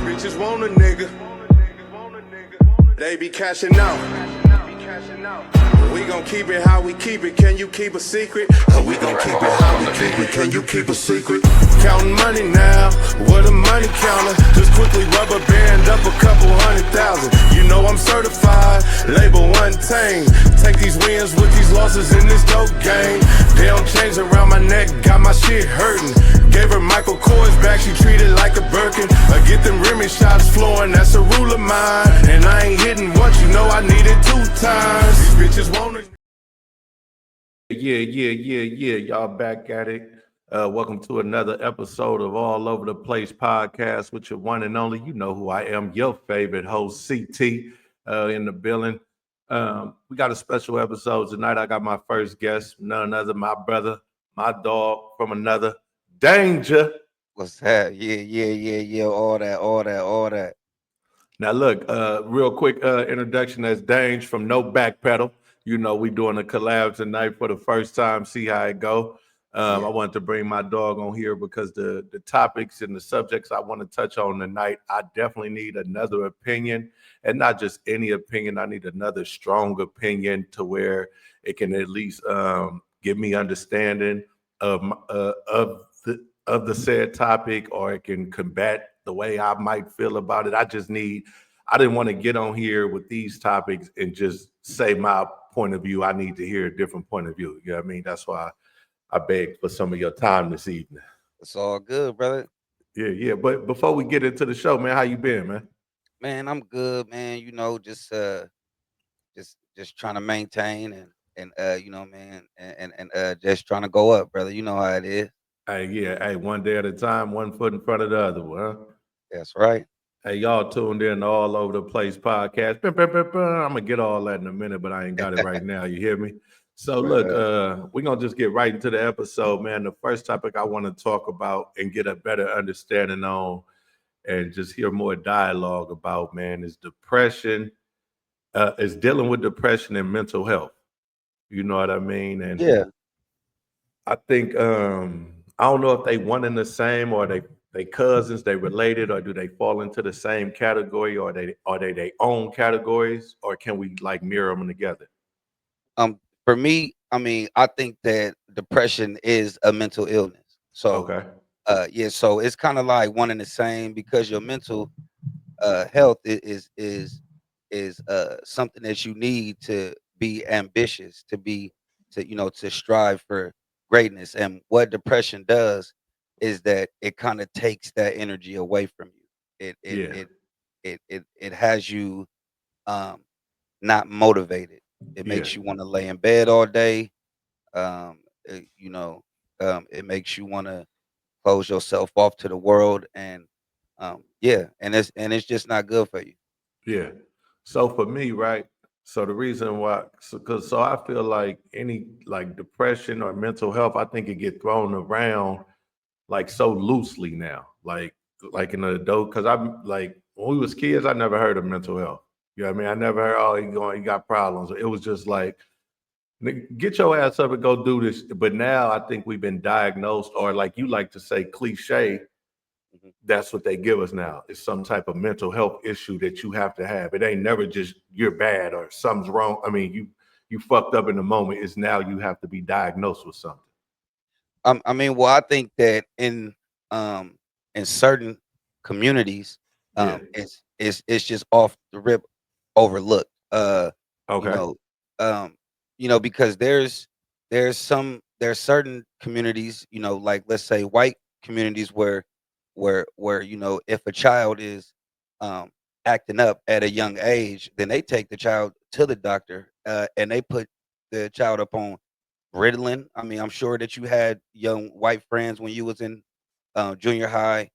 Bitches want a nigga. They be cashing out. We gon' keep it how we keep it. Can you keep a secret? We gon' keep it how we keep it. Can you keep a secret? Counting money now, with a money counter. Just quickly rubber band up a couple 100,000. You know I'm certified, label one tame. Take these wins with these losses in this dope game. They don't change around my neck, got my shit hurting. Gave her Michael Kors back, she treated like a Birkin. I get them Remy shots flowing, that's a rule of mine. And I ain't hitting once, you know I need it 2 times. These bitches wanna. Yeah. Y'all back at it. Welcome to another episode of All Over the Place Podcast with your one and only. You know who I am, your favorite host, CT, in the building. We got a special episode tonight. I got my first guest, none other, my brother, my dog from another, Dange. What's that? Yeah. All that. Now look, real quick introduction. That's Dange from nobackpedal. You know, we doing a collab tonight for the first time. See how it go. I wanted to bring my dog on here because the topics and the subjects I want to touch on tonight, I definitely need another opinion, and not just any opinion. I need another strong opinion to where it can at least give me understanding of the said topic, or it can combat the way I might feel about it. I didn't want to get on here with these topics and just say my point of view. I need to hear a different point of view. You know what I mean? That's why I begged for some of your time this evening. It's all good, brother. Yeah. But before we get into the show, man, how you been, man? Man, I'm good, man. You know, just trying to maintain and you know, man, and just trying to go up, brother. You know how it is. Hey, one day at a time, one foot in front of the other one, huh? That's right. Hey, y'all tuned in to All Over the Place Podcast. I'm gonna get all that in a minute, but I ain't got it right now. You hear me? So look, we're gonna just get right into the episode, man. The first topic I want to talk about and get a better understanding on, and just hear more dialogue about, man, is depression. Is dealing with depression and mental health. You know what I mean? And Yeah. I think I don't know if they one and the same, or they cousins, they related, or do they fall into the same category, or they their own categories, or can we like mirror them together? For me, I mean, I think that depression is a mental illness. So, Okay. yeah. So it's kind of like one and the same because your mental health is something that you need to be ambitious, to you know, to strive for greatness. And what depression does is that it kind of takes that energy away from you. It it Yeah. it it has you um not motivated. It Yeah. makes you want to lay in bed all day. You know, it makes you want to close yourself off to the world, and yeah, and it's just not good for you. Yeah. So for me, right? So the reason why, so I feel like any like depression or mental health, I think it get thrown around like so loosely now, like in an adult. Because I'm like when we was kids, I never heard of mental health. You know what I mean? I never heard, oh, he got problems. It was just like, "Nigga, get your ass up and go do this." But now I think we've been diagnosed, or like you like to say, cliche. Mhm. That's what they give us now. It's some type of mental health issue that you have to have. It ain't never just you're bad or something's wrong. I mean, you fucked up in the moment. It's now you have to be diagnosed with something. I mean, well, I think that um in certain communities, Yeah. it's just off the rip overlooked. You Okay. know, um, because there's certain communities, you know, like let's say white communities where you know, if a child is um acting up at a young age, then they take the child to the doctor, and they put the child up on Ritalin. I mean, I'm sure that you had young white friends when you was in junior high,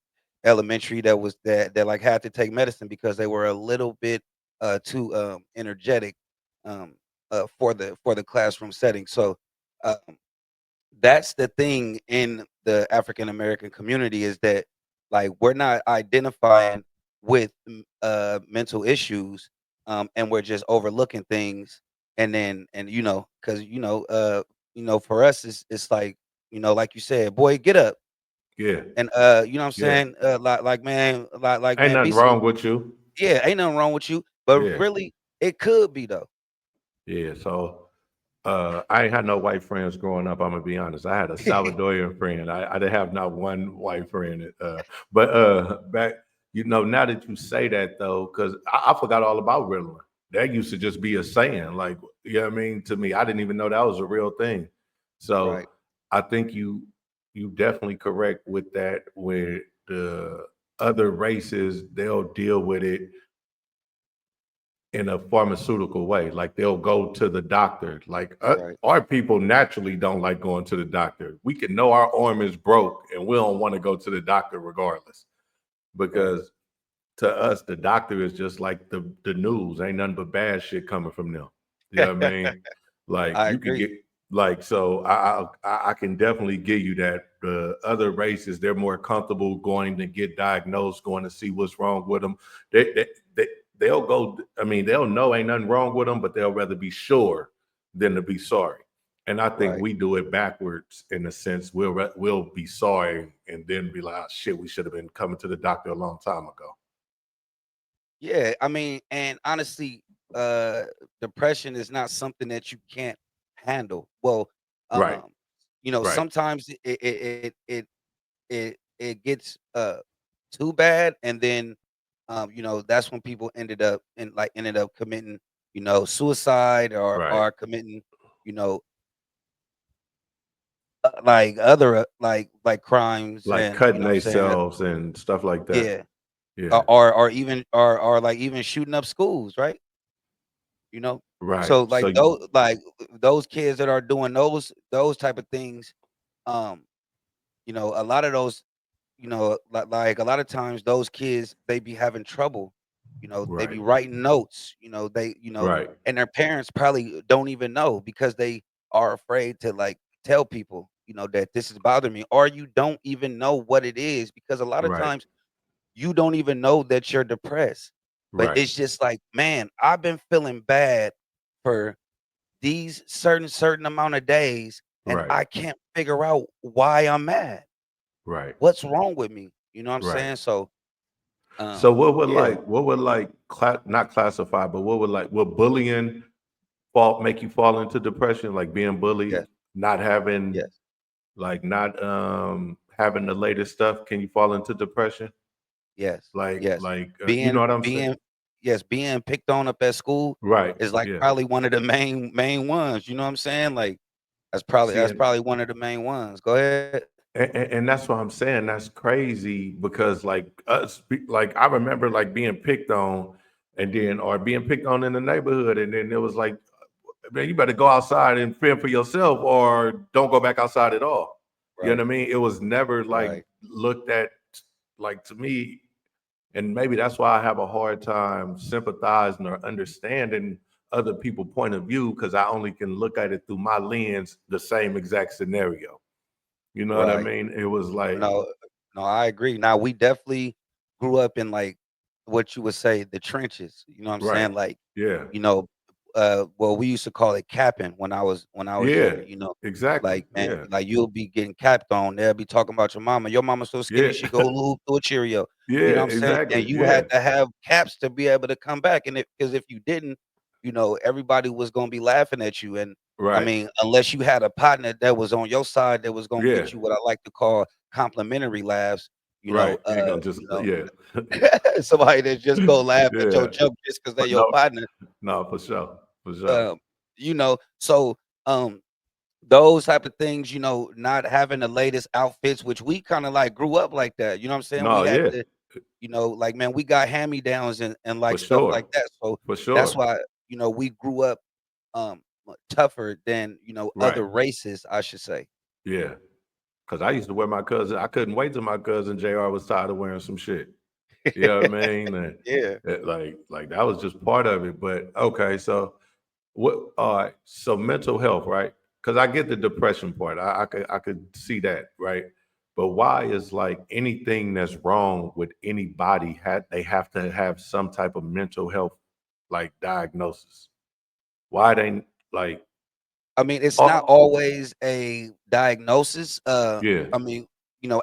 elementary, that like had to take medicine because they were a little bit too energetic um, for the classroom setting. So um, that's the thing in the African American community, is that like we're not identifying with mental issues, and we're just overlooking things. And then, and you know, because for us it's like, you know, like you said, boy, get up. Yeah. And you know what I'm Yeah. saying? Like man, Ain't man, be nothing some wrong with you. yeah, ain't nothing wrong with you, but Yeah. really it could be though. Yeah. So I ain't had no white friends growing up. I'm gonna be honest. I had a Salvadorian friend. I didn't have not one white friend. But back, now that you say that though, because I forgot all about Ritalin. That used to just be a saying, like, you know what I mean? To me, I didn't even know that was a real thing. So Right, I think you definitely correct with that. Where the other races, they'll deal with it in a pharmaceutical way. Like they'll go to the doctor. Like right, our people naturally don't like going to the doctor. We can know our arm is broke and we don't want to go to the doctor regardless. right. Because to us, the doctor is just like the news. Ain't nothing but bad shit coming from them. You know what I mean? Like I you can agree. get like so. I can definitely give you that. The other races, they're more comfortable going to get diagnosed, going to see what's wrong with them. They they, they they'll go. I mean, they'll know ain't nothing wrong with them, but they'll rather be sure than to be sorry. And I think Right. we do it backwards in a sense. We'll be sorry and then be like, oh, shit, we should have been coming to the doctor a long time ago. Yeah, I mean, and honestly, uh, depression is not something that you can't handle. Well, Right. um, Right. sometimes it gets too bad, and then that's when people ended up committing suicide Right. or committing you know like other like crimes Like and cutting what I'm saying. themselves and stuff like that. Yeah, Yeah. or even or like even shooting up schools, right? You know? Right. So, So those kids that are doing those type of things, um, a lot of those, like, a lot of times those kids, they be having trouble, they be right. writing notes, Right. and their parents probably don't even know because they are afraid to, like, tell people, that this is bothering me, or you don't even know what it is because a lot of Right. times you don't even know that you're depressed. But Right. it's just like, man, I've been feeling bad for these certain amount of days, and Right. I can't figure out why I'm mad. Right. What's wrong with me? You know what I'm Right. saying? So, So what would yeah, not classify, but what would will bullying fall make you fall into depression? Like being bullied, yes, not having yes, not having the latest stuff, can you fall into depression? yes, Like yes. like you know Being what I'm saying? being yes, being picked on up at school Right. is like Yeah. probably one of the main ones. You know what I'm saying? Like See, that's probably one of the main ones. Go ahead. and that's what I'm saying. That's crazy because like I remember like being picked on, and then or being picked on in the neighborhood, and then it was like, man, you better go outside and fend for yourself, or don't go back outside at all. You know Right, what I mean? It was never like right, looked at like to me, and maybe that's why I have a hard time sympathizing or understanding other people's point of view because I only can look at it through my lens, the same exact scenario. You know what I right. mean? It was like, No, no, I agree. Now we definitely grew up in like what you would say the trenches. You know what I'm right. saying? Like, Yeah. you know, well, we used to call it capping when I was Yeah. younger. Exactly. Like man, Yeah. like you'll be getting capped on. They'll be talking about your mama. Your mama's so skinny Yeah. she go lose to a Cheerio. You know Yeah. what I'm saying? And Exactly. you Yeah. had to have caps to be able to come back. And because if you didn't, everybody was gonna be laughing at you. And I Right. mean, unless you had a partner that was on your side that was gonna Yeah. get you what I like to call complimentary laughs, Right. Ain't gonna just yeah. somebody that just go laugh at your Yeah. joke just because they're But your partner. no, for sure. For sure. Um, so those type of things, not having the latest outfits, which we kind of like grew up like that. You know what I'm saying? We No, had yeah. to, like man, we got hand-me-downs and For like stuff like sure. that. So For that's sure. why, we grew up tougher than, Right. other races, I should say. Yeah. Cause I used to wear my cousin. I couldn't wait till my cousin JR was tired of wearing some shit. You know what I mean? And Yeah. like that was just part of it. But okay, so what all right, so mental health, right? Because I get the depression part. I could see that, right? But why is like anything that's wrong with anybody had they have to have some type of mental health like diagnosis? Why they like I mean, it's not oh always a diagnosis. yeah, I mean,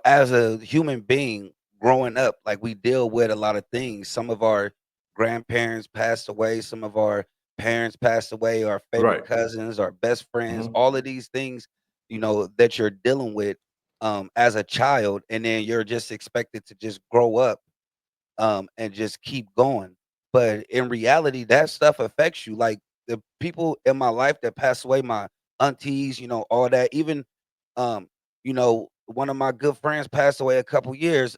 as a human being growing up, like we deal with a lot of things. Some of our grandparents passed away, some of our parents passed away, our favorite Right. cousins, our best friends, Hmm. all of these things, that you're dealing with as a child, and then you're just expected to just grow up and just keep going. But in reality, that stuff affects you. Like the people in my life that passed away, my aunties, all that. Even, one of my good friends passed away a couple years.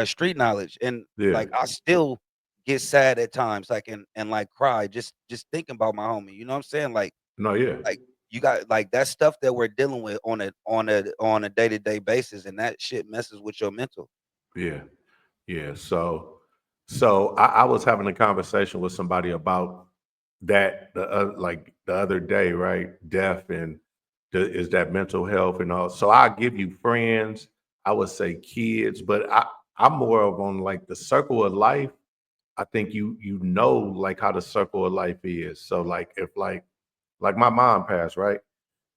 Street knowledge, and Yeah. like I still get sad at times, like and like cry just thinking about my homie. You know what I'm saying? No. Yeah. Like you got like that stuff that we're dealing with on a day-to-day basis, and that shit messes with your mental. Yeah. Yeah. So I was having a conversation with somebody about that like the other day, right? Death and is that mental health and all. So I give you friends, I would say kids, but I'm more of on like the circle of life. I think you know like how the circle of life is. So like if like my mom passed, right?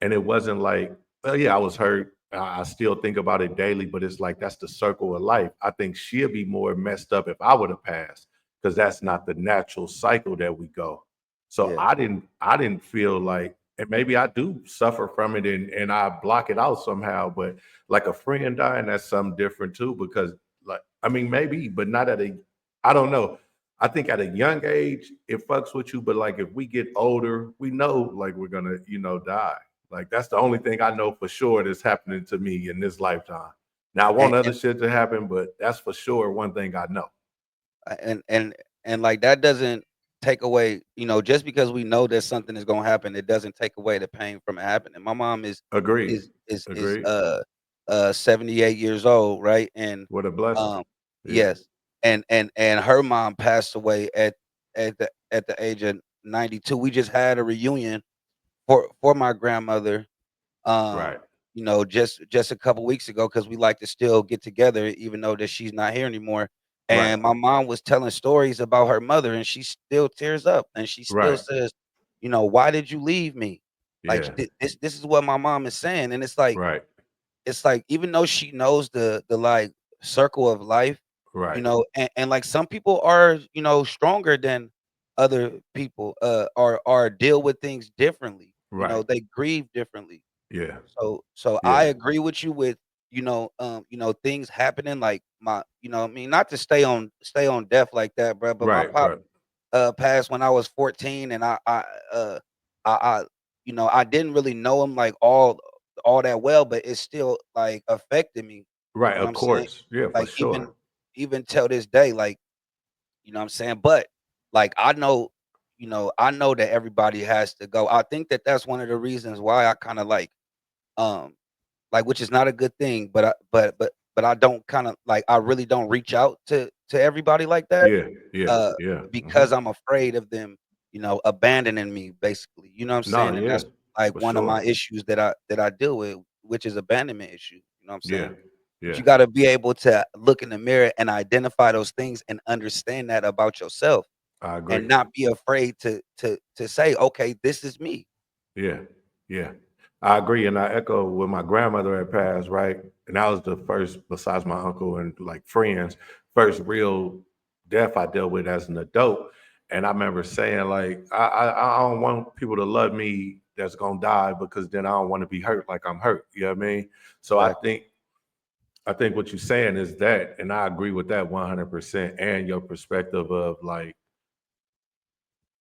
And it wasn't like, well, yeah, I was hurt. I still think about it daily, but it's like that's the circle of life. I think she'll be more messed up if I would have passed, because that's not the natural cycle that we go. So Yeah. I didn't feel like, and maybe I do suffer from it and I block it out somehow, but like a friend dying, that's something different too, because like I mean maybe, but not at a, I don't know. I think at a young age it fucks with you, but like if we get older, we know like we're gonna, die. Like that's the only thing I know for sure that's happening to me in this lifetime. Now I And, want other and shit to happen, but that's for sure one thing I know. and like that doesn't take away, just because we know that something is gonna happen, it doesn't take away the pain from it happening. My mom is Agreed. is is is Agreed. uh 78 years old, right? And What a blessing. um Yeah. yes, and her mom passed away at the age of 92. We just had a reunion for my grandmother, um, Right. just a couple weeks ago, because we like to still get together even though that she's not here anymore. Right. And my mom was telling stories about her mother, and she still tears up, and she still Right. says, "Why did you leave me?" Like Yeah. this is what my mom is saying, and Right. it's like even though she knows the like circle of life, Right. and like some people are stronger than other people, or deal with things differently. Right. They grieve differently. Yeah. So I Yeah. agree with you with, things happening like I mean, not to stay on death like that, bro. But my Right. pop Right. passed when I was 14, and uh I I didn't really know him like all that well, but it still like affected me. Right. You know what Of I'm saying? course. Yeah, for Like sure. even till this day, like, what I'm saying? But like I know that everybody has to go. I think that that's one of the reasons why I kind of um which is not a good thing, but I don't kind of like I really don't reach out to everybody like that, Yeah. Yeah. uh, Yeah. because I'm afraid of them, abandoning me basically. You know what I'm No, saying? And yeah. that's like For one of my sure. issues that I deal with, which is abandonment issue. You know what I'm Yeah. saying? But Yeah. you got to be able to look in the mirror and identify those things and understand that about yourself, I and agree. not be afraid to say, okay, this is me. Yeah, yeah. I agree. And I echo when my grandmother had passed, right? And that was the first, besides my uncle and like friends, first real death I dealt with as an adult. And I remember saying, like, I don't want people to love me that's gonna die, because then I don't want to be hurt like I'm hurt. You know what I mean? So I Exactly. think I think what you're saying is that, and I agree with that 100%. And your perspective of like,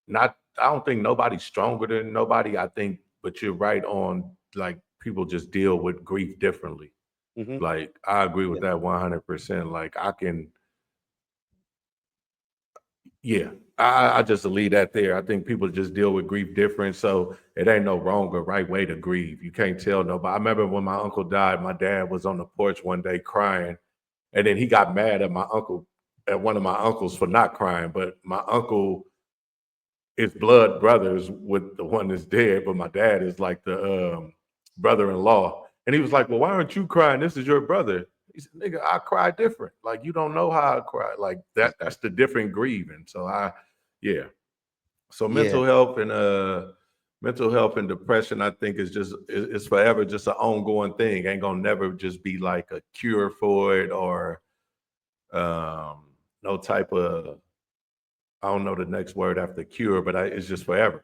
not, I don't think nobody's stronger than nobody. I think, but you're right on, like people just deal with grief differently. Hmm. Like I agree with Yeah. that 100%. Like I can, yeah. I just leave that there. I think people just deal with grief different. So it ain't no wrong or right way to grieve. You can't tell nobody. I remember when my uncle died, my dad was on the porch one day crying, and then he got mad at my uncle, at one of my uncles for not crying. But my uncle is blood brothers with the one that's dead, but my dad is like the brother-in-law. And he was like, "Well, why aren't you crying? This is your brother." He said, "Nigga, I cry different. Like you don't know how I cry. Like that. Exactly. That's the different grieving." So yeah. So Yeah. mental health and mental health and depression, I think, is just it's forever just an ongoing thing. Ain't gonna never just be like a cure for it or um, no type of I don't know the next word after cure, but it's just forever.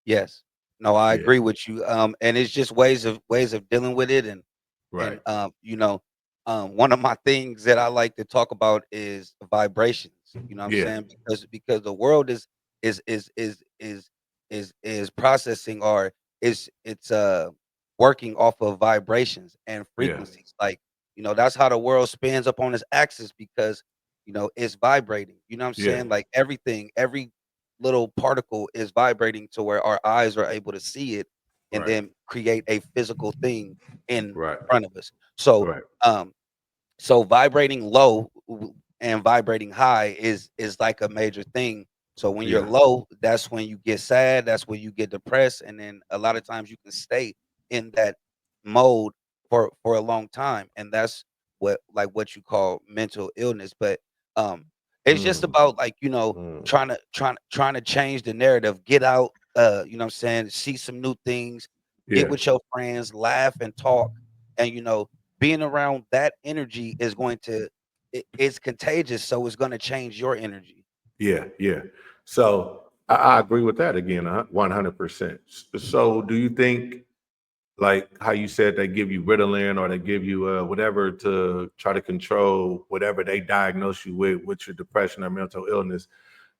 Yes. No, I Yeah, agree with you. And it's just ways of dealing with it, and right. one of my things that I like to talk about is vibrations. You know what I'm Yeah, saying? Because the world is is is is is processing, or it's working off of vibrations and yeah, frequencies. Like, that's how the world spins up on its axis, because it's vibrating. You know what I'm yeah, saying? Like, every little particle is vibrating to where our eyes are able to see it, and right, then create a physical thing in right, front of us. So, right. um, so vibrating low and vibrating high is like a major thing. So when you're Yeah, low, that's when you get sad, that's when you get depressed, and then a lot of times you can stay in that mode for a long time, and that's what you call mental illness. But um, it's just mm, about, like, mm. trying to change the narrative, get out, what I'm saying, see some new things, get Yeah, with your friends, laugh and talk, and being around that energy is going to it's contagious, so it's going to change your energy. yeah, yeah. So I agree with that again, 100%. So do you think like how you said they give you Ritalin or they give you whatever to try to control whatever they diagnose you with your depression or mental illness.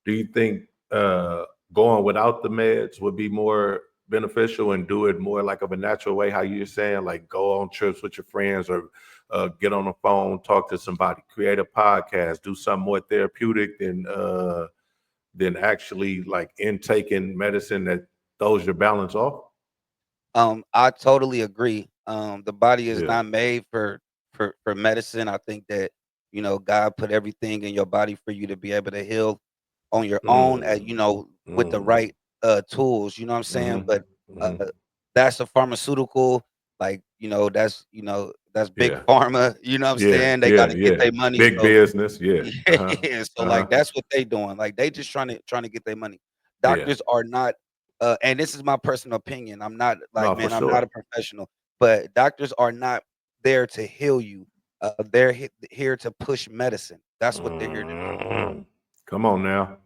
Do you think going without the meds would be more beneficial and do it more like of a natural way? How you're saying, like go on trips with your friends or get on the phone, talk to somebody, create a podcast, do something more therapeutic than actually like intaking medicine that throws your balance off? I totally agree. The body is Yeah. not made for medicine. I think that God put everything in your body for you to be able to heal on your own, Mm, with the mm, right tools. You know what I'm saying? mm-hmm, But mm-hmm. that's a pharmaceutical, like, that's big Yeah. pharma. You know what I'm Yeah, saying? They got yeah, to get yeah. their money. Big So business. Yeah. Uh-huh. yeah, so, Uh-huh. like, that's what they doing. Like, they just trying to get their money. Yeah. Doctors are not, and this is my personal opinion. I'm not, like, No, for man, I'm not sure. a professional, but doctors are not there to heal you. They're here to push medicine. That's what they're here to do. Mhm. Come on now.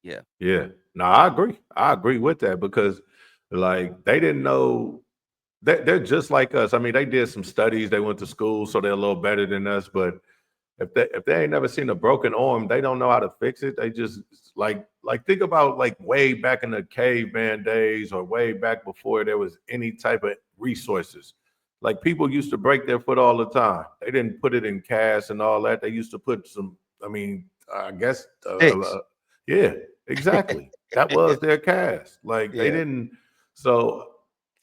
Yeah. Yeah. No, I agree. I agree with that because like they didn't know they're just like us. I mean, they did some studies, they went to school, so they're a little better than us, but if they ain't never seen a broken arm, they don't know how to fix it. They just like think about like way back in the caveman days or way back before there was any type of resources. Like people used to break their foot all the time. They didn't put it in cast and all that. They used to put some. I mean, I guess, Sticks. yeah, exactly. That was their cast. Like they Yeah. didn't. So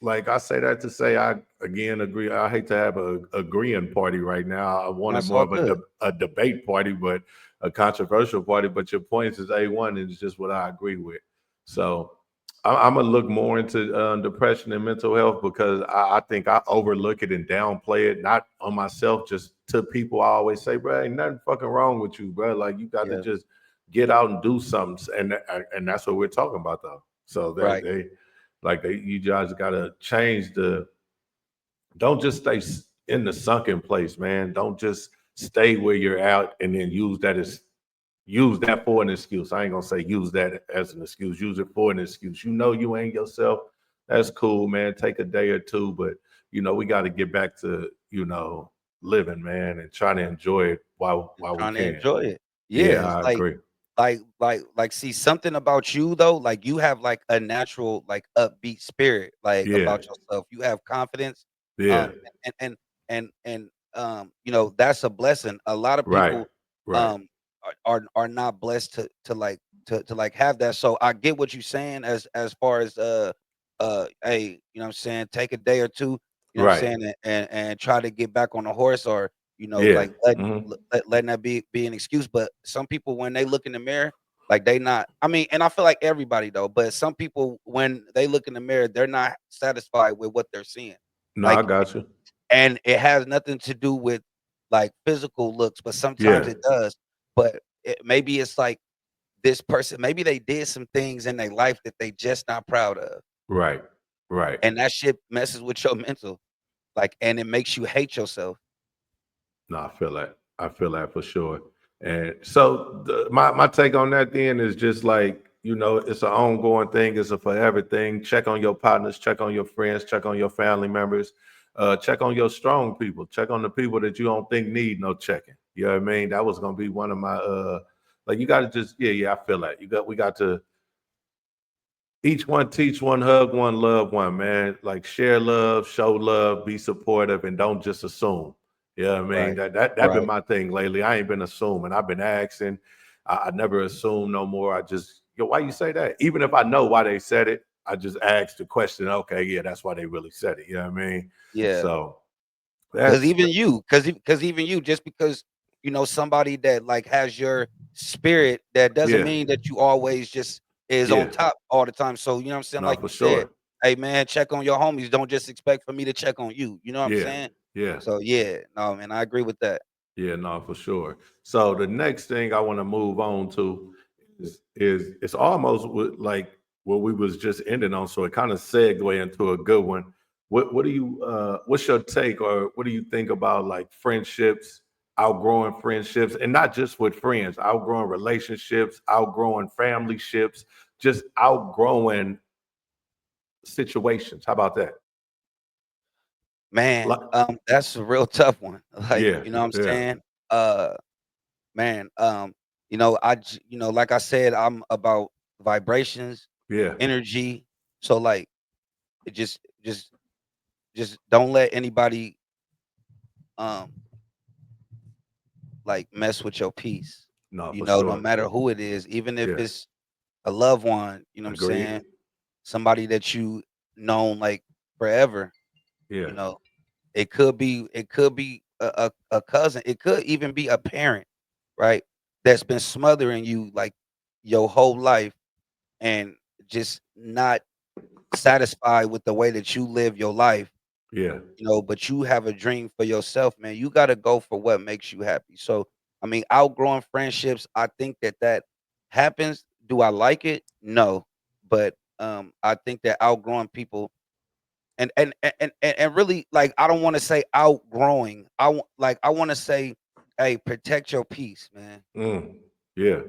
like I say that to say I again agree. I hate to have a agreeing party right now. I wanted That's more all of good. a debate party, but a controversial party. But your points is A1 and it's just what I agree with. So I'm gonna look more into depression and mental health because I think I overlook it and downplay it, not on myself, just to people. I always say, bro, ain't nothing fucking wrong with you, bro. Like you got to Yeah. just get out and do something, and that's what we're talking about though. So that Right. you guys got to change the. Don't just stay in the sunken place, man. Don't just stay where you're out and then use that for an excuse. I ain't gonna say use that as an excuse. Use it for an excuse. You know you ain't yourself. That's cool, man. Take a day or two, but we got to get back to living, man, and try to enjoy it while we Trying to can. enjoy it. Yeah, Yeah, it's I like agree. see something about you though, like you have like a natural, like, upbeat spirit, like, Yeah, about yourself. You have confidence. yeah. Um that's a blessing. A lot of Right, people right. um are not blessed to like have that. So I get what you're saying, as far as hey, you know what I'm saying, take a day or two, you know what I'm Right. saying, and try to get back on the horse, or Yeah. like Hmm. letting that be an excuse. But some people, when they look in the mirror, like, they not, I mean, and I feel like everybody though, but some people, when they look in the mirror, they're not satisfied with what they're seeing. No, I Like, got you. and it has nothing to do with, like, physical looks, but sometimes Yeah. it does. But maybe it's like, this person, maybe they did some things in their life that they just not proud of. Right. Right. and that shit messes with your mental, like, and it makes you hate yourself. No, I feel that. I feel that for sure. And so my take on that then is just like, it's an ongoing thing, it's a forever thing. Check on your partners, check on your friends, check on your family members, check on your strong people, check on the people that you don't think need no checking. You know what I mean? That was gonna be one of my like you gotta just yeah, I feel that. We got to each one teach one, hug one, love one, man. Like share love, show love, be supportive, and don't just assume. You know what I mean? Right. That been Right. my thing lately. I ain't been assuming. I've been asking. I never assume no more. I just, why you say that? Even if I know why they said it, I just ask the question. Okay, yeah, that's why they really said it. You know what I mean? Yeah. So Because that's even you, because even you, just because somebody that like has your spirit, that doesn't yeah, mean that you always just is on yeah, top all the time. So you know what I'm saying? no, Like for you said, sure. hey man, check on your homies. Don't just expect for me to check on you. You know what I'm Yeah, saying? yeah. So yeah, no man, I agree with that. Yeah, no, for sure. So the next thing I want to move on to is it's almost like what we was just ending on. So it kind of segue into a good one. What do you what's your take or what do you think about like friendships, outgrowing friendships, and not just with friends, outgrowing relationships, outgrowing family ships, just outgrowing situations. How about that? Man, Like, that's a real tough one. Like, yeah, you know what I'm yeah, saying? Man, like I said, I'm about vibrations, yeah, energy. So like it just don't let anybody um like mess with your peace. no, for No sure. matter who it is, even if Yeah, it's a loved one, you know what I'm saying? agreed. Somebody that you known like forever, Yeah, you know. It could be a cousin. It could even be a parent, right? That's been smothering you like your whole life and just not satisfied with the way that you live your life, yeah. but you have a dream for yourself, man. You got to go for what makes you happy. So, I mean, outgrowing friendships, I think that happens. Do I like it? No, but I think that outgrowing people and really, like, I don't want to say outgrowing. I want to say, hey, protect your peace, man. Mm, yeah,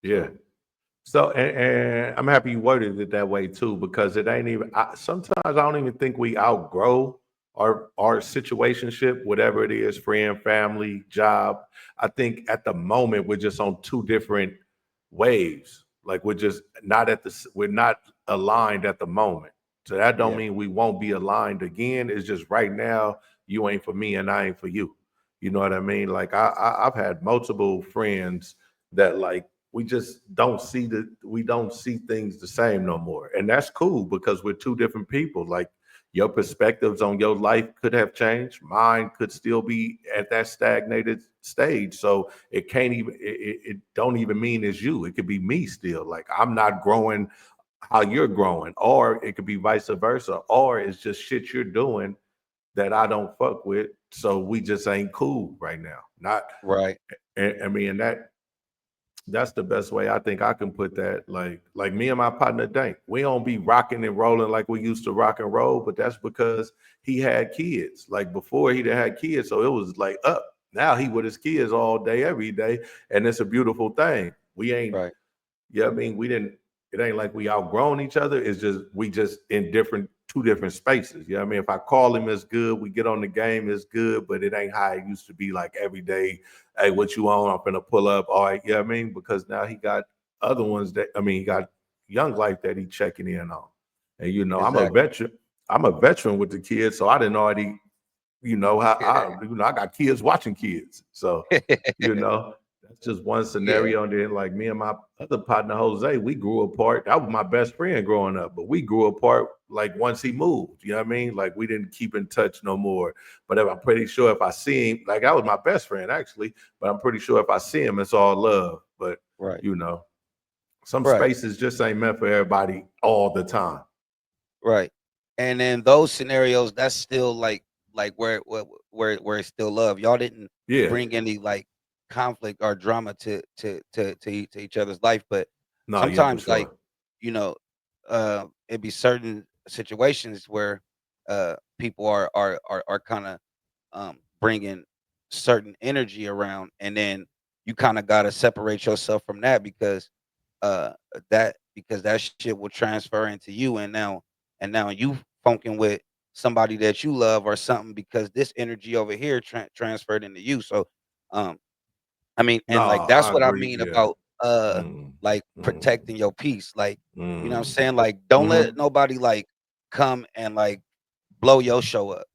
yeah. So, and I'm happy you worded it that way too, because it ain't even. Sometimes I don't even think we outgrow our situationship, whatever it is, friend, family, job. I think at the moment we're just on two different waves. Like we're just not we're not aligned at the moment. So that don't Yeah, mean we won't be aligned again. It's just right now you ain't for me and I ain't for you. You know what I mean? Like I've had multiple friends that like we just don't see things the same no more, and that's cool because we're two different people. Like your perspectives on your life could have changed, mine could still be at that stagnated stage, so it can't even it don't even mean it's you, it could be me still. Like I'm not growing how you're growing, or it could be vice versa, or it's just shit you're doing that I don't fuck with, so we just ain't cool right now. Not right, I mean, that's the best way I think I can put that. Like me and my partner Dank, we don't be rocking and rolling like we used to rock and roll, but that's because he had kids. Like before he didn't had kids, so it was like up. Now he with his kids all day, every day, and it's a beautiful thing. We ain't right, yeah, I mean, we didn't. It ain't like we outgrown each other. It's just we just in two different spaces. You know what I mean? If I call him, it's good. We get on the game, it's good. But it ain't how it used to be. Like every day, hey, what you on? I'm gonna pull up. All right, you know what I mean? Because now he got other ones that he got young life that he checking in on. And I'm a exactly. veteran. I'm a veteran with the kids, so I didn't already how I got kids watching kids. So, that's just one Yeah, scenario. And then like me and my other partner Jose, we grew apart. That was my best friend growing up, but we grew apart like once he moved. You know what I mean? Like we didn't keep in touch no more. But I'm pretty sure if I see him, like that was my best friend actually, but I'm pretty sure if I see him, it's all love. But right, you know, some right, spaces just ain't meant for everybody all the time. right. And then those scenarios, that's still like where it's still love. Y'all didn't Yeah. bring any like conflict or drama to each other's life, but No, yeah, for sometimes like sure. you know it be certain situations where people are kind of bringing certain energy around, and then you kind of got to separate yourself from that uh because that shit will transfer into you, and now you funking with somebody that you love or something because this energy over here transferred into you. So um I mean, No, and like that's I what I agree. mean Yeah. about Mm, like mm, protecting your peace. Like, you know what I'm mm, saying? Like, don't let hmm. nobody like come and like blow your show up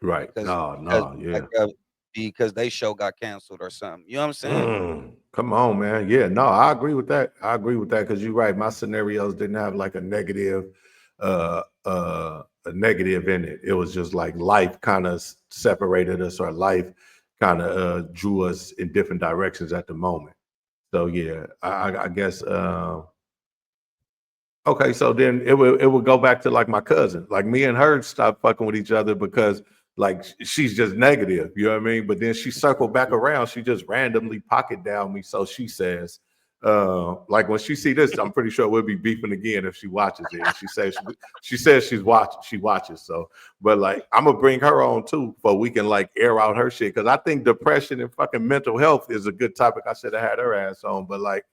Right. because No, because no, like yeah. because they show got canceled or something. You know what I'm saying? Come on, man. Yeah, no, I agree with that. I agree with that because you're right. My scenarios didn't have like a negative in it. It was just like life kind of separated us, or life kind of drew us in different directions at the moment. So yeah, I guess okay, so then it would go back to like my cousin. Like me and her stopped fucking with each other because like she's just negative, you know what I mean? But then she circled back around. She just randomly pocket down me. So she says, like when she see this, I'm pretty sure we'll be beefing again if she watches it. And she says she watches. So, but like I'm gonna bring her on too, so we can like air out her shit. Cause I think depression and fucking mental health is a good topic. I should have had her ass on, but like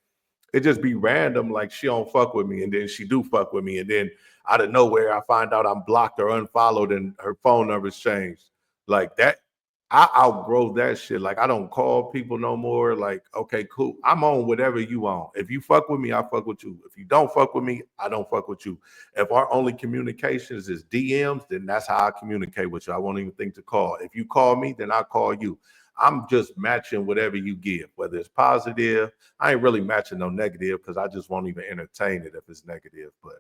it just be random, like she don't fuck with me, and then she do fuck with me, and then out of nowhere I find out I'm blocked or unfollowed, and her phone number's changed. Like that, I outgrow that shit. Like I don't call people no more. Like okay, cool, I'm on whatever you on. If you fuck with me, I fuck with you. If you don't fuck with me, I don't fuck with you. If our only communications is DMs, then that's how I communicate with you. I won't even think to call. If you call me, then I call you. I'm just matching whatever you give, whether it's positive. I ain't really matching no negative because I just won't even entertain it if it's negative. But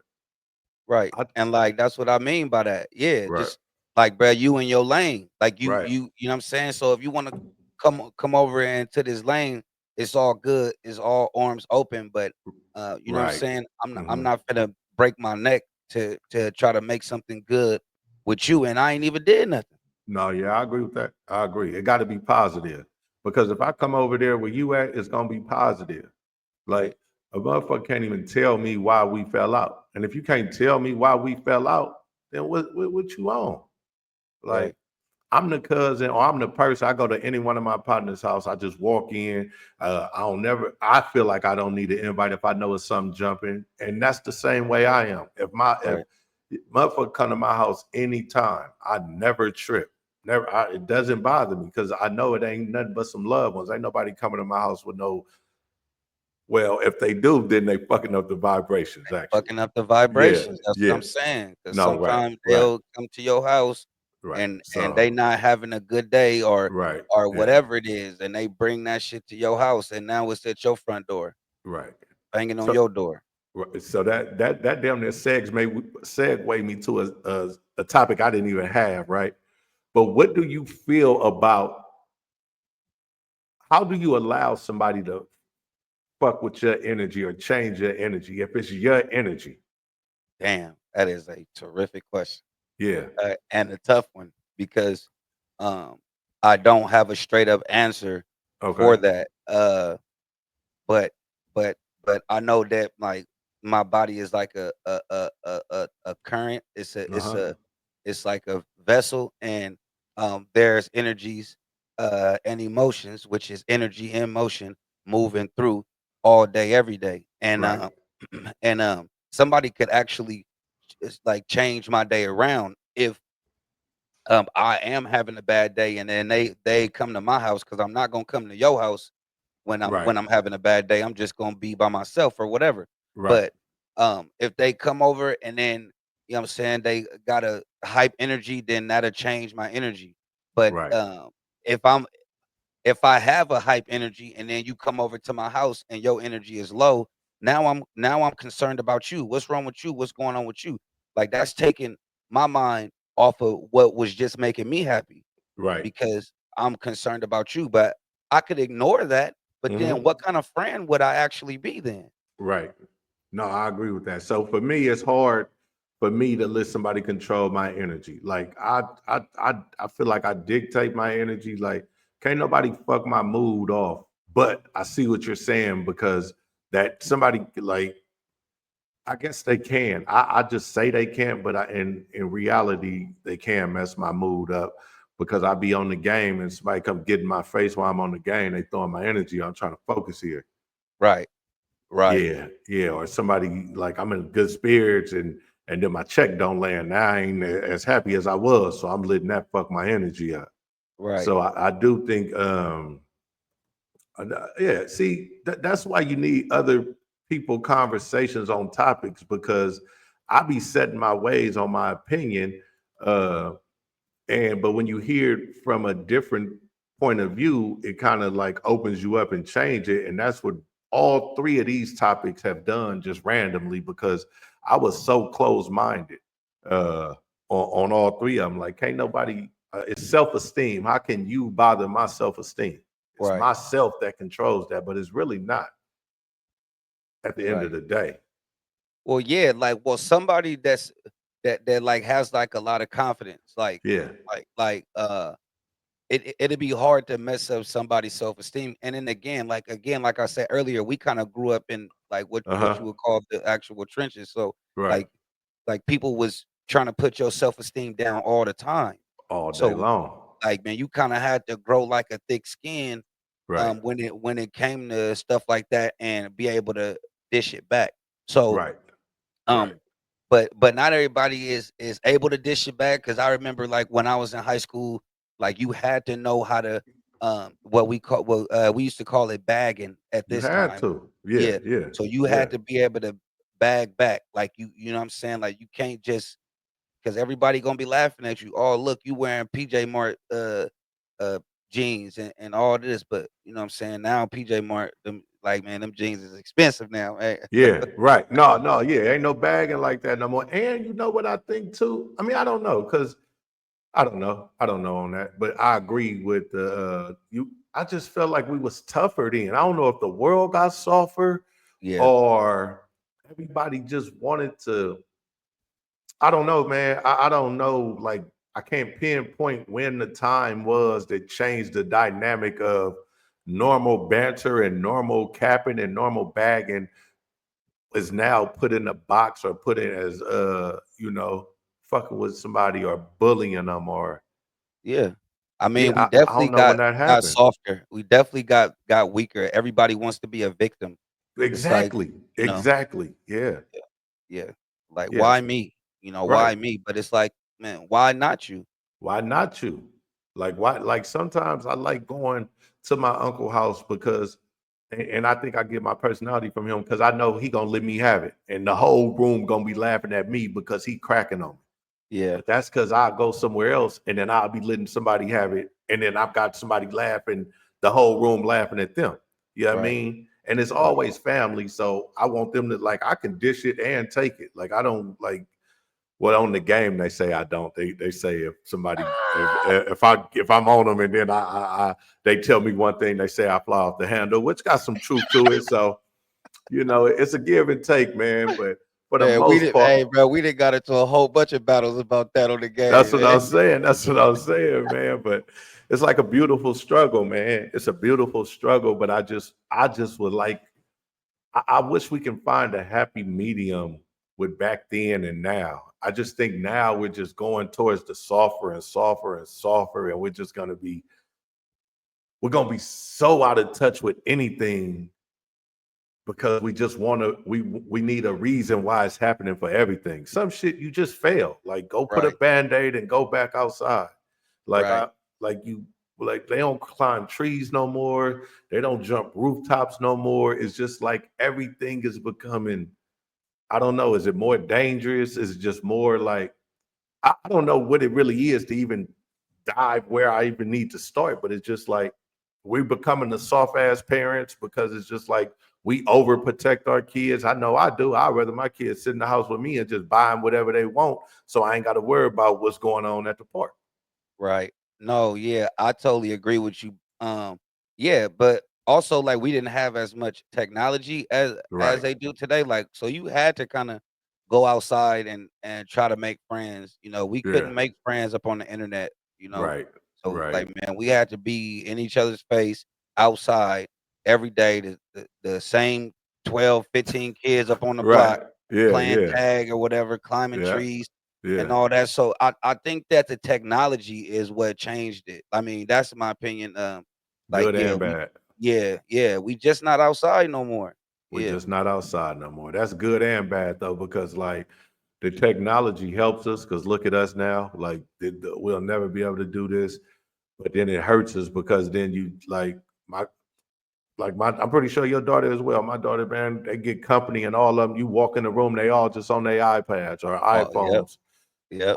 Right. I And like that's what I mean by that. Yeah, right, just like bro, you in your lane. Like right, you know what I'm saying? So if you want to come over into this lane, it's all good. It's all arms open, but you know what I'm right. saying? I'm Hmm. not gonna break my neck to try to make something good with you and I ain't even did nothing. No, yeah, I agree with that. I agree. It got to be positive because if I come over there where you at, it's gonna be positive. Right. Like a motherfucker can't even tell me why we fell out, and if you can't tell me why we fell out, then what you on? Right. Like I'm the cousin or I'm the person. I go to any one of my partner's house. I just walk in. I don't never. I feel like I don't need an invite if I know it's something jumping, and that's the same way I am. If Right. motherfucker come to my house anytime, I never trip. Never. It doesn't bother me because I know it ain't nothing but some loved ones. Ain't nobody coming to my house with no. Well, if they do, then they fucking up the vibrations. Actually, Fucking up the yeah, vibrations. That's what yeah. I'm saying. Because No, right, sometimes right, they'll come to your house right. and they So, not having a good day right, or yeah, whatever it is, and they bring that shit to your house, and now it's at your front door, right. banging on So, your door. right, so that damn near segue me to a topic I didn't even have, right? But what do you feel about how do you allow somebody to fuck with your energy or change your energy if it's your energy? Damn, that is a terrific question Yeah. and a tough one because um, I don't have a straight up answer for Okay. that. But but but I know that like my body is like a current. Uh-huh. It's like a vessel, and there's energies and emotions, which is energy and motion moving through all day, every day, and Right. and somebody could actually just like change my day around if I am having a bad day, and then they come to my house because I'm not gonna come to your house Right. when I'm having a bad day. I'm just gonna be by myself or whatever. Right. But if they come over and then you know what I'm saying they got a hype energy, then that'll change my energy. But Right. if I'm if I have a hype energy and then you come over to my house and your energy is low, now I'm concerned about you. What's wrong with you? What's going on with you? Like that's taking my mind off of what was just making me happy Right. because I'm concerned about you. But I could ignore that. But then Hmm. what kind of friend would I actually be then? Right. No, I agree with that. So for me, it's hard for me to let somebody control my energy. Like I feel like I dictate my energy. Like can't nobody fuck my mood off. But I see what you're saying because that somebody like I guess they can. I just say they can't, but in reality, they can mess my mood up because I be on the game and somebody come get in my face while I'm on the game. They throwing my energy. I'm trying to focus here. Right, right, Yeah, yeah. Or somebody like I'm in good spirits and then my check don't land. Now I ain't as happy as I was, so I'm letting that fuck my energy up. right, So I do think yeah, see, that's why you need other people conversations on topics because I be setting my ways on my opinion. Uh, but when you hear it from a different point of view, it kind of like opens you up and change it. And that's what all three of these topics have done just randomly because I was so close-minded uh, on all three of them. Like, can't nobody, it's self-esteem. How can you bother my self-esteem? It's right, myself that controls that, but it's really not at the end of right. the day. Well, yeah, like, well, somebody that like has like a lot of confidence, Yeah. like it'd be hard to mess up somebody's self-esteem. And then again, like I said earlier, we kind of grew up in like what Uh-huh. you would call the actual trenches. So Right. like like people was trying to put your self-esteem down all the time. All day So long. like man, you kind of had to grow like a thick skin Right. when it came to stuff like that and be able to dish it back. So Right. Right. um but not everybody is able to dish it back because I remember like when I was in high school, like you had to know how to we used to call it bagging at You this had time. to. Yeah. Yeah. Yeah. So you Yeah. had to be able to bag back. Like you know what I'm saying? Like you can't just because everybody gonna be laughing at you. Oh, look, you wearing PJ Mart uh jeans and all this, but you know what I'm saying? Now PJ Mart, them like man, them jeans is expensive now. Hey. Yeah, right. No, no, yeah, ain't no bagging like that no more. And you know what I think too? I mean, I don't know, because I don't know. I don't know on that, but I agree with the you. I just felt like we was tougher then. I don't know if the world got softer Yeah. or everybody just wanted to. I don't know, man. I don't know. Like I can't pinpoint when the time was that changed the dynamic of normal banter and normal capping and normal bagging is now put in a box or put in as fucking with somebody or bullying them or Yeah. I mean, we yeah, I definitely don't know when that got happened. softer. We definitely got weaker. Everybody wants to be a victim. It's like, Exactly. you know, Exactly. Yeah. yeah, yeah. Like, why Yes. me? You know, Right. why me? But it's like, man, why not you? Why not you? Like why like sometimes I like going to my uncle house because and I think I get my personality from him because I know he gonna let me have it. And the whole room gonna be laughing at me because he cracking on me. Yeah, But that's because I'll go somewhere else and then I'll be letting somebody have it. And then I've got somebody laughing, the whole room laughing at them. You know what I right, mean? And it's right, always family. So I want them to like, I can dish it and take it. Like, I don't like, well, on the game, they say I don't. They say if somebody, if I'm on them and then they tell me one thing, they say I fly off the handle, which got some truth to it. So, it's a give and take, man. But for the man. We most did, part, hey, bro. We did got into a whole bunch of battles about that on the that's game, what man. I'm saying. That's what I'm saying, man. But it's like a beautiful struggle, man. It's a beautiful struggle. But I just would like, I wish we can find a happy medium with back then and now. I just think now we're just going towards the softer and softer and softer, and we're gonna be so out of touch with anything because we just want to we need a reason why it's happening for everything. Some shit you just fail. Like go put a Right, band-aid and go back outside. Like right, I like you like they don't climb trees no more. They don't jump rooftops no more. It's just like everything is becoming, I don't know, is it more dangerous? Is it just more like I don't know what it really is to even dive where I even need to start, but it's just like we're becoming the soft ass parents because it's just like we overprotect our kids. I know I do. I'd rather my kids sit in the house with me and just buy them whatever they want, so I ain't got to worry about what's going on at the park. right. No, yeah, I totally agree with you. Yeah, but also like we didn't have as much technology as Right. they do today. Like, so you had to kind of go outside and try to make friends. You know, we Yeah. couldn't make friends up on the internet. You know, Right. so Right. like man, we had to be in each other's face outside every day. The same 12, 15 kids up on the Right. block. Yeah, playing yeah, tag or whatever, climbing yeah, trees and yeah. all that. So I think that the technology is what changed it. I mean, that's my opinion. Like Good and bad. we just not outside no more. We're Yeah. just not outside no more. That's good and bad though, because like the technology helps us. Because look at us now. Like we'll never be able to do this, but then it hurts us because then you my my. I'm pretty sure your daughter as well. My daughter, man, they get company and all of them. You walk in the room, they all just on their iPads or Oh, yep, iPhones, yep.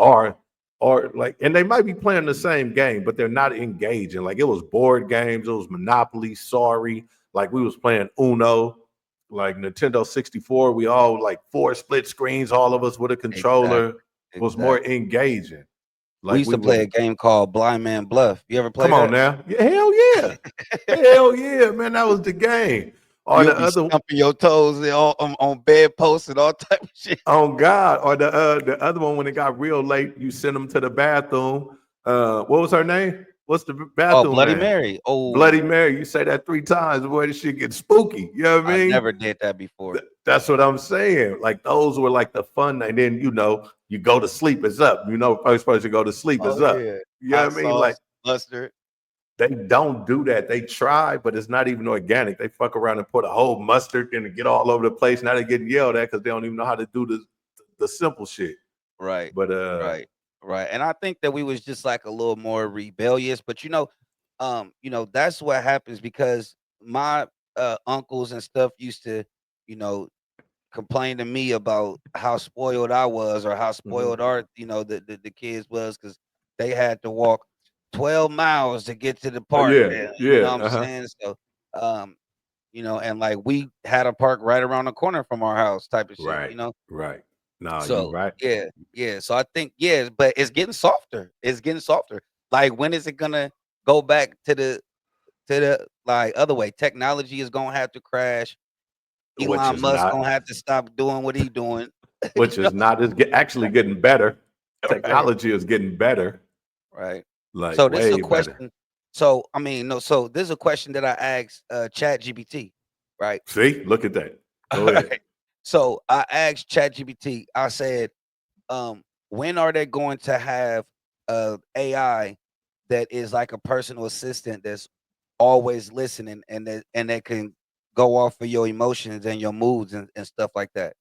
or like, and they might be playing the same game, but they're not engaging. Like it was board games, it was Monopoly, Sorry. Like we was playing Uno, like Nintendo 64. We all like four split screens, all of us with a controller. Exactly. Was more Exactly. engaging. We Like used we to play would a game called Blind Man Bluff. You ever play come on that? now. Yeah, hell yeah, man. That was the game. Or You'll the be other stumping your toes on bedposts and all type of shit. Oh God! Or the other one when it got real late, you send them to the bathroom. What was her name? What's the Oh, bathroom Bloody name? Mary. Bloody Oh, Mary. You say that 3 times, boy, this shit gets spooky. You know what I I mean? never did that before. That's what I'm saying. Like those were like the fun, and then you go to sleep, it's up. First person to go to sleep Oh is up. yeah. You know Hot what I mean? Like sauce, mustard. they don't do that. They try, but it's not even organic. They fuck around and put a whole mustard and get all over the place. Now they're getting yelled at because they don't even know how to do the simple shit. Right. But Right. Right. And I think that we was just like a little more rebellious, but that's what happens because my uncles and stuff used to, you know, complain to me about how spoiled I was or how spoiled mhm. the kids was because they had to walk 12 miles to get to the park. Yeah, You know yeah, what I'm uh-huh. saying? So um, and like we had a park right around the corner from our house type of shit, Right, right. No, you So right. yeah. So I think, yeah, but it's getting softer. It's getting softer. Like when is it gonna go back to the like other way? Technology is gonna have to crash. Which Elon is Musk not gonna have to stop doing what he doing. you which know? is not is actually getting better. Right. Technology is getting better, Right. like So this is a way better. question. So I mean, no, so this is a question that I asked Chat GPT, right? See, look at that. Go ahead. Alright. So I asked Chat GPT, I said, when are they going to have AI that is like a personal assistant that's always listening and that can go off of your emotions and your moods and stuff like that?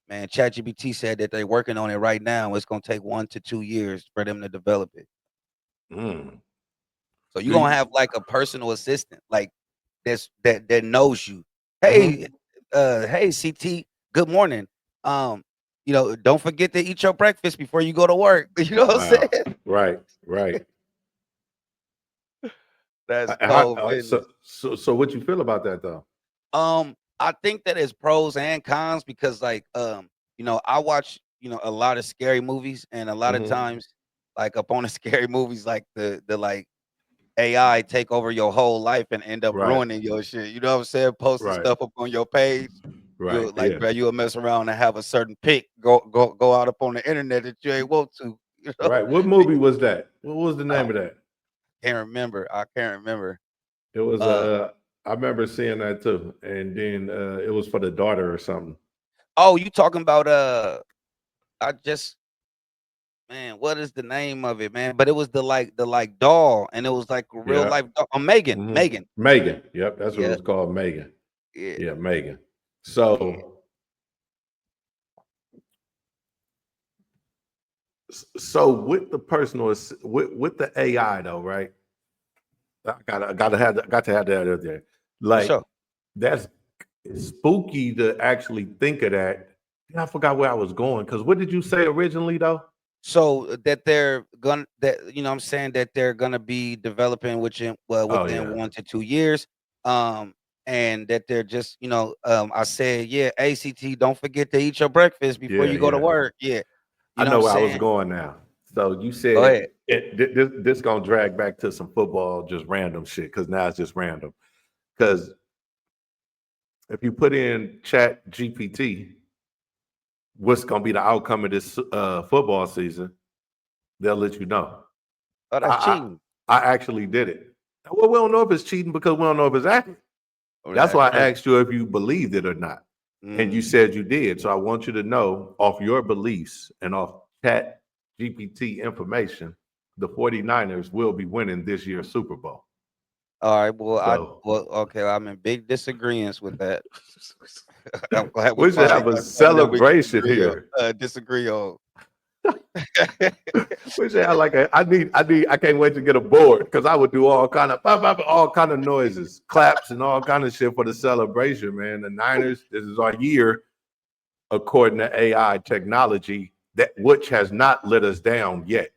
Man, ChatGPT said that they're working on it right now. It's gonna take 1 to 2 years for them to develop it. Mm. So you're Do gonna you? have like a personal assistant, like that knows you. Mhm. Hey, hey, CT, good morning. Don't forget to eat your breakfast before you go to work. You know what I'm Wow. saying? Right, right. That's How, cold business. so what you feel about that though? I think that is pros and cons because I watch, a lot of scary movies and a lot of Mhm. times like up on the scary movies, like the like AI take over your whole life and end up Right, ruining your shit. You know what I'm saying? Posting right, stuff up on your page. right. You'll like, Yeah. bro, you'll mess around and have a certain pic go out up on the internet that you ain't want to. You know, Right. What movie was that? What was the oh, name of that? can't remember. I can't remember. It was Uh, I remember seeing that too. And then it was for the daughter or something. oh, you talking about I just man, what is the name of it, man? But it was the doll, and it was like a real Yeah. life doll. Oh, Megan, Hmm. Megan. Megan. Yep, that's what it Yeah, was called, Megan. yeah, Yeah, Megan. yeah. So with the personal with the AI though, right? Got to have that out there. For Like sure. that's spooky to actually think of that. I forgot where I was going because what did you say originally though? So that they're gonna that you know what I'm saying that they're gonna be developing Oh within yeah, 1 to 2 years. And that they're just, I said, yeah, ACT, don't forget to eat your breakfast before yeah, you go to yeah. work. Yeah, you I know what I'm know where I was saying? going now. So you Go said ahead. this gonna drag back to some football, just random shit, because now it's just random. Because if you put in Chat GPT, what's gonna be the outcome of this football season, they'll let you know. Oh, that's I cheating. I actually did it. Well, we don't know if it's cheating because we don't know if it's accurate. Oh, That's that's why I crazy. asked you if you believed it or not. and you Mm. said you did. So I want you to know, off your beliefs and off chat GPT information, the 49ers will be winning this year's Super Bowl. All right. Well, So okay. I'm in big disagreements with that. I'm glad we we should finally have a got something that we can celebration here. disagree on. We should have like I can't wait to get a board because I would do all kind of all kind of noises, claps and all kind of shit for the celebration, man. The Niners, this is our year, according to AI technology, that which has not let us down yet.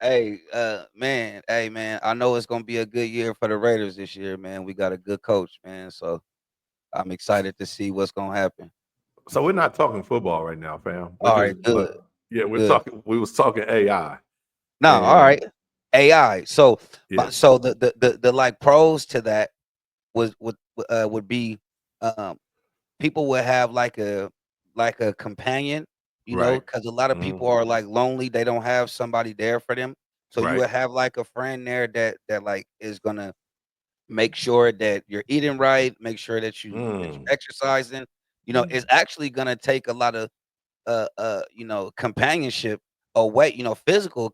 Hey, man. I know it's gonna be a good year for the Raiders this year, man. We got a good coach, man. So I'm excited to see what's gonna happen. So we're not talking football right now, fam. We're All just right, good, yeah, we're good. talking we was talking AI. No, all And right. AI. So, yeah, so the like pros to that would be, um, people would have like a companion, right. because a lot of people Mhm. are like lonely. They don't have somebody there for them. So you Right. would have like a friend there that like is gonna make sure that you're eating right, make sure that you're Mm. exercising. It's Mm. actually gonna take a lot of companionship away, physical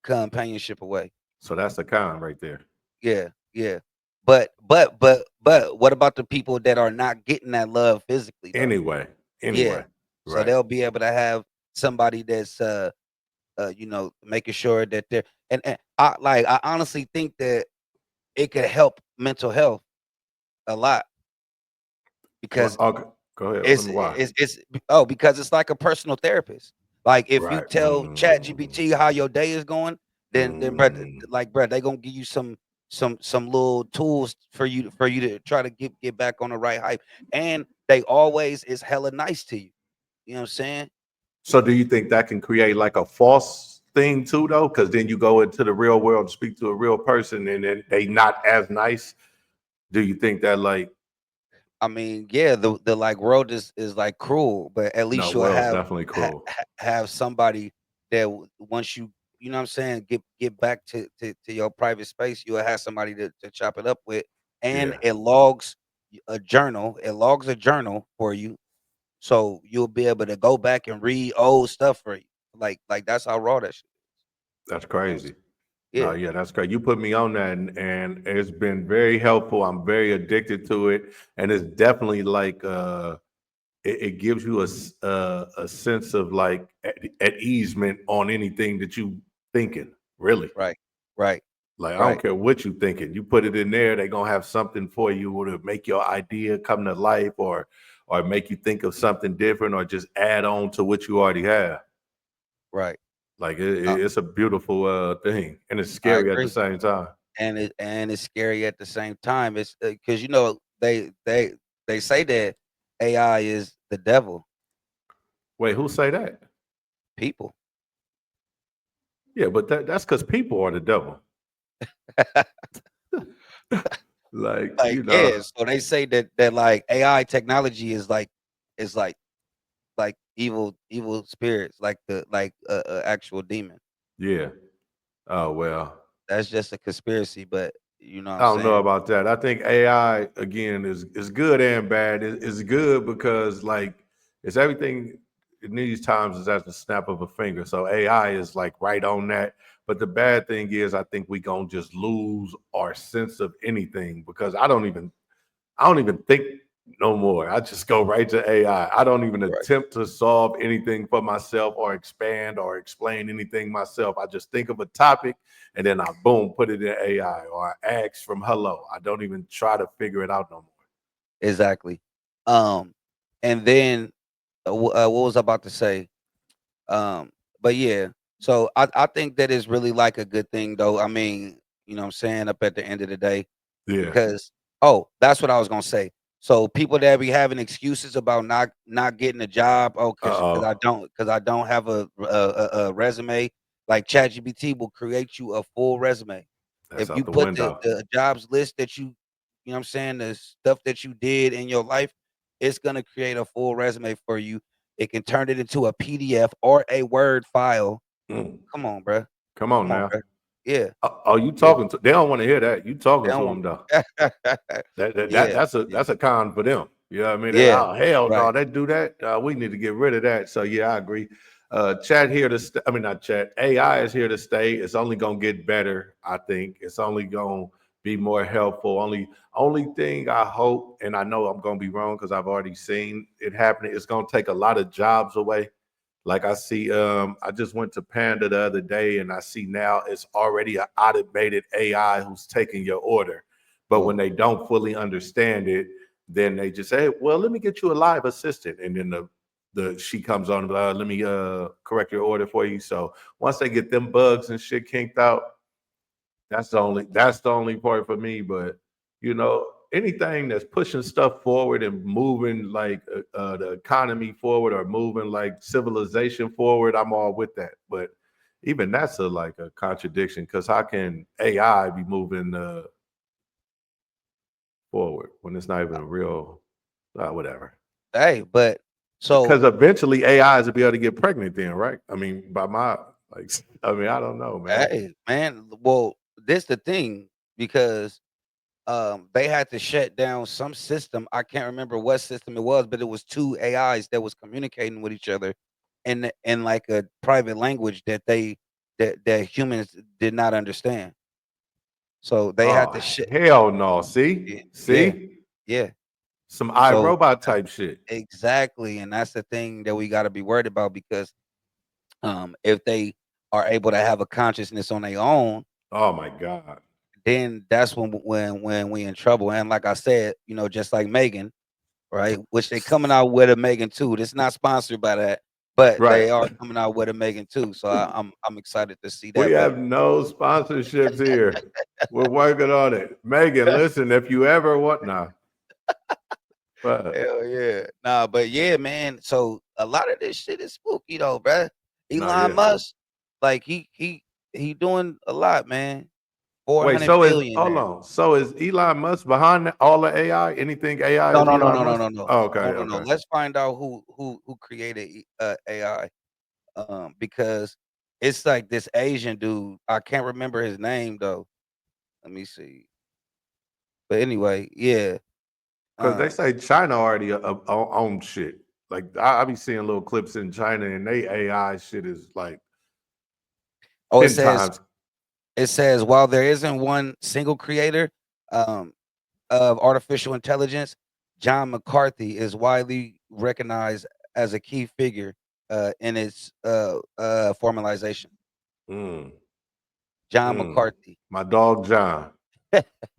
companionship away. So that's the con right there. Yeah, yeah. But what about the people that are not getting that love physically though? Anyway, Yeah. anyway, So right. they'll be able to have somebody that's making sure that they're and I honestly think that it could help mental health a lot Well, because okay. Go ahead. Tell It's me why. because it's like a personal therapist. Like, if you Right. tell ChatGPT how your day is going, then bro, Mm. like, bro, they gonna give you some little tools for you to try to get back on the right hype. And they always is hella nice to you. You know what I'm saying? So do you think that can create like a false thing too, though? Because then you go into the real world and speak to a real person, and then they not as nice. Do you think that like I mean, yeah, the like world is like cruel, but at no, least you'll world's definitely cruel. have somebody that once you know what I'm saying, get back to your private space, you'll have somebody to chop it up with, and Yeah, it logs a journal for you, so you'll be able to go back and read old stuff for you. Like that's how raw that shit. that's You know what I'm crazy. No, saying? yeah, that's great. You put me on that, and it's been very helpful. I'm very addicted to it, and it's definitely like it gives you a sense of like at easement on anything that you thinking. Really, Right, right, like I don't right, care what you thinking. You put it in there, they're gonna have something for you to make your idea come to life, or make you think of something different, or just add on to what you already have. right. Like Uh, it's a beautiful thing, and it's I scary at the agree. same time. And it's scary at the same time. It's because they say that AI is the devil. Wait, who say that? People, Yeah, but that's because people are the devil. Like like, yeah. So they say that like AI technology is like evil spirits, like the like actual demon. yeah. Oh well. That's just a conspiracy, but you know what I I'm don't know saying. about that. I think AI again is good and bad. It's good because like it's everything in these times is at the snap of a finger. So AI is like right on that. But the bad thing is I think we gonna just lose our sense of anything because I don't even think no more. I just go right to AI. I don't even Right, attempt to solve anything for myself or expand or explain anything myself. I just think of a topic and then I boom put it in AI or I ask from hello. I don't even try to figure it out no more. exactly. Um, and then what was I about to say? Um, but yeah, so I think that is really like a good thing though. I mean, you know what I'm saying, up at the end of the day, Yeah. because that's what I was gonna say. So people that be having excuses about not getting a job, because Uh-oh. I don't have a resume. Like ChatGPT will create you a full resume. That's If you out the put window. the jobs list that you know what I'm saying, the stuff that you did in your life, it's gonna create a full resume for you. It can turn it into a PDF or a Word file. Mm. Come on, bruh. Come on Come on, now. bruh. Yeah, Oh, you yeah. talking to? They don't want to hear that. You talking They to don't them though. want. Yeah, yeah, That's a con for them. You know what I mean? They're like, yeah. oh hell Right. no, they do that. We need to get rid of that. So yeah, I agree. Chat here to I mean not chat. AI is here to stay. It's only gonna get better. I think it's only gonna be more helpful. Only thing I hope, and I know I'm gonna be wrong because I've already seen it happening. It's gonna take a lot of jobs away. Like I see, I just went to Panda the other day and I see now it's already an automated AI who's taking your order. But when Oh, they don't fully understand it, then they just say, well, let me get you a live assistant. And then the she comes on, let me correct your order for you. So once they get them bugs and shit kinked out, that's the only part for me. But anything that's pushing stuff forward and moving like the economy forward or moving like civilization forward, I'm all with that. But even that's like a contradiction because how can AI be moving forward when it's not even real? Whatever. hey, but so Because eventually AIs will be able to get pregnant, then, right? I mean, by my like, I mean, I don't know, man. hey, man. Well, this the thing because they had to shut down some system. I can't remember what system it was, but it was two AIs that was communicating with each other in like a private language that humans did not understand. So they had Oh to shut. hell no! See, Yeah, see, yeah. some So iRobot type shit. exactly, and that's the thing that we got to be worried about because if they are able to have a consciousness on their own, Oh my god! then that's when we in trouble. And like I said, just like Megan, right? Which they coming out with a Megan too. This not sponsored by that, but Right. they are coming out with a Megan too. So I'm excited to see We that. But have no sponsorships here. We're working on it. Megan, listen, if you ever want now. But hell yeah, nah, but yeah, man. So a lot of this shit is spooky though, bruh. no, Elon yeah. Musk, like he doing a lot, man. Four Wait, hundred so is billion hold now. on. So is Elon Musk behind all the AI? Anything AI No, is no, no, Elon no, no, Musk? no, no, Oh, okay, no, no, no. okay. Let's find out who created AI. Because it's like this Asian dude. I can't remember his name though. Let me see. But anyway, yeah. Because they Um, say China already own shit. Like I be seeing little clips in China, and they AI shit is like oh, 10 times. it says while there isn't one single creator um of artificial intelligence, John McCarthy is widely recognized as a key figure in its formalization. Mm, John mm. McCarthy. My dog John.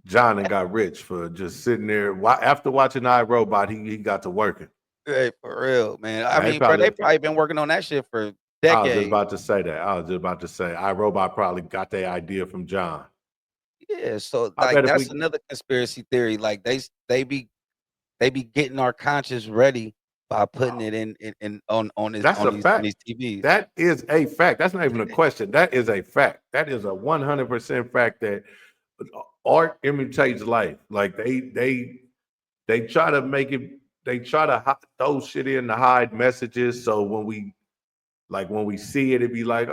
John and got rich for just sitting there. After watching iRobot, he got to working. Hey, for real, man. I They mean, bro, they probably. probably been working on that shit for I was just decades. about to say that. I was just about to say iRobot probably got their idea from John. Yeah, so I like bet if that's we. another conspiracy theory. Like they be getting our conscience ready by putting it in on this That's a on fact. these TVs. That is a fact. That's not even a question. That is a fact. That is a 100% fact that art imitates life. Like they try to make it. They try to throw shit in to hide messages. So when we see it, it'd be like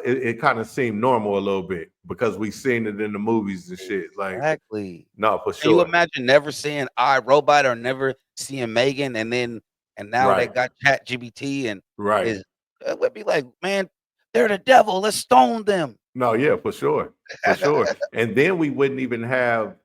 it kind of seemed normal a little bit because we seen it in the movies and shit. Like Exactly. no, for Can you sure. imagine never seeing iRobot or never seeing Megan and now they Right. got Chat GBT and Right. is it would be like, man, they're the devil. Let's stone them. No, yeah, for sure. For sure. And then we wouldn't even have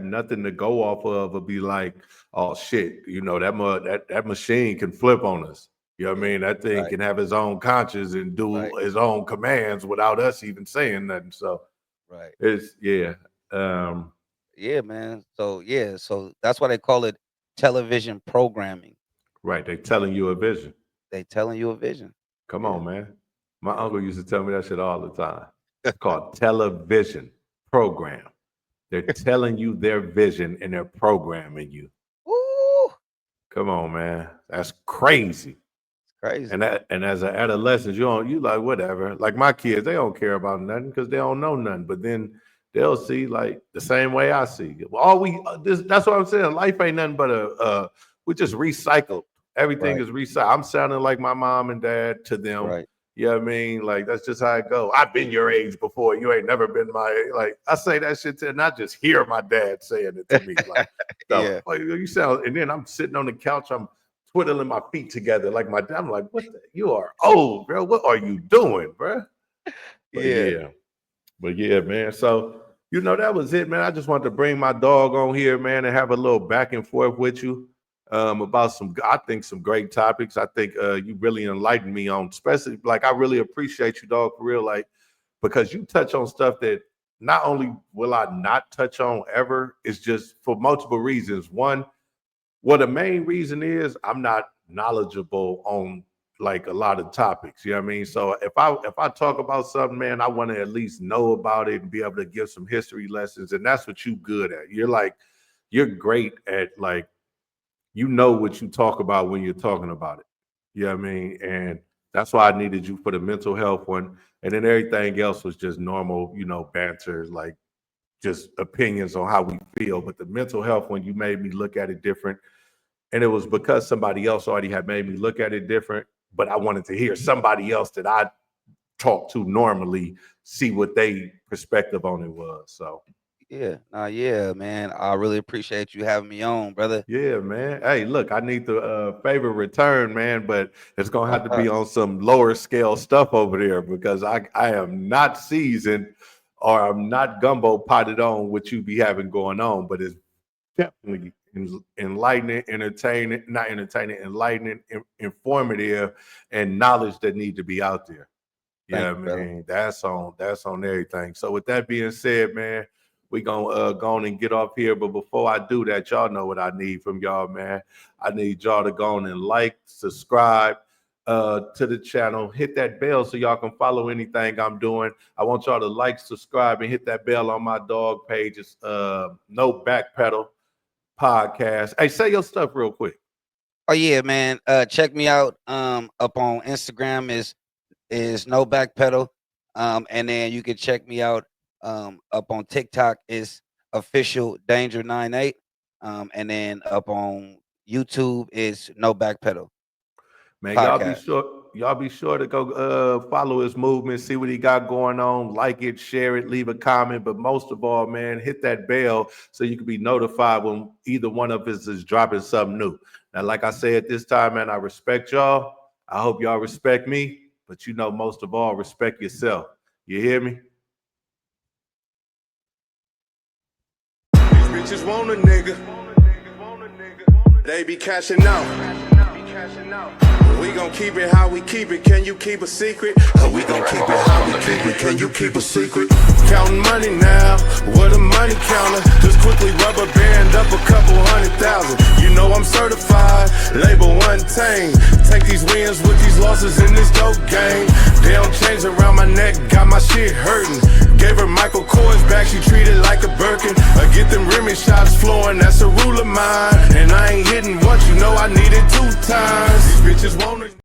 nothing to go off of or be like, oh shit, that machine can flip on us. You know what I Yeah, mean? That thing right, can have his own conscience and do right, his own commands without us even saying nothing. So right. it's yeah. Um, Yeah, man. So yeah, so that's why they call it television programming. right. They telling you a vision. They telling you a vision. Come Yeah, on, man. My yeah. uncle used to tell me that shit all the time. It's called television program. They're telling you their vision and they're programming you. Woo! Come on, man. That's crazy. It's crazy. And as an adolescent, you like whatever. Like my kids, they don't care about nothing because they don't know nothing. But then they'll see like the same way I see. Well, that's what I'm saying. Life ain't nothing but we just recycled. Everything Right, is recycled. I'm sounding like my mom and dad to them. right. You know what I mean? Like, that's just how it go. I've been your age before. You ain't never been my age. Like, I say that shit to, and I just hear my dad saying it to me. Like, Yeah. you sound, and then I'm sitting on the couch, I'm twiddling my feet together like my dad. I'm like, what you are old, bro. What are you doing, bro? But yeah, man. So, that was it, man. I just wanted to bring my dog on here, man, and have a little back and forth with you. About some great topics. I think you really enlightened me on, especially like I really appreciate you, dog, for real, like because you touch on stuff that not only will I not touch on ever, it's just for multiple reasons. One, the main reason is I'm not knowledgeable on like a lot of topics. You know what I mean? So if I talk about something, man, I want to at least know about it and be able to give some history lessons. And that's what you good at. You're great at like, what you talk about when you're talking about it. You know what I mean? And that's why I needed you for the mental health one. And then everything else was just normal, banter, like just opinions on how we feel. But the mental health one, you made me look at it different. And it was because somebody else already had made me look at it different. But I wanted to hear somebody else that I talk to normally, see what their perspective on it was. So. Yeah, man. I really appreciate you having me on, brother. Yeah, man. Hey, look, I need the favor return, man, but it's gonna have to be on some lower scale stuff over there because I am not seasoned or I'm not gumbo potted on what you be having going on, but it's definitely enlightening, enlightening, informative, and knowledge that need to be out there. Yeah, man. That's on everything. So with that being said, man, we gonna go on and get off here. But before I do that, y'all know what I need from y'all, man. I need y'all to go on and like, subscribe to the channel, hit that bell so y'all can follow anything I'm doing. I want y'all to like, subscribe, and hit that bell on my dog page. It's No Backpedal Podcast. Hey, say your stuff real quick. Oh yeah, man. Check me out up on Instagram is No Backpedal. And then you can check me out up on TikTok is official Danger 98. And then up on YouTube is No Backpedal. Man, Podcast. y'all be sure to go follow his movement, see what he got going on, like it, share it, leave a comment. But most of all, man, hit that bell so you can be notified when either one of us is dropping something new. Now, like I said this time, man, I respect y'all. I hope y'all respect me, but most of all, respect yourself. You hear me? Bitches want a nigga. They be cashing out. We gon' keep it how we keep it. Can you keep a secret? We gon' keep it how we keep it. Can you keep a secret? Counting money now. What a money counter. Just quickly rubber band up a couple 100,000. I'm certified. Label untamed. Take these wins with these losses in this dope game. They don't change around my neck. Got my shit hurting. Gave her Michael Kors back, she treated like a Birkin. I get them Remy shots flowing, that's a rule of mine. And I ain't hitting once, I need it 2 times. These bitches want it.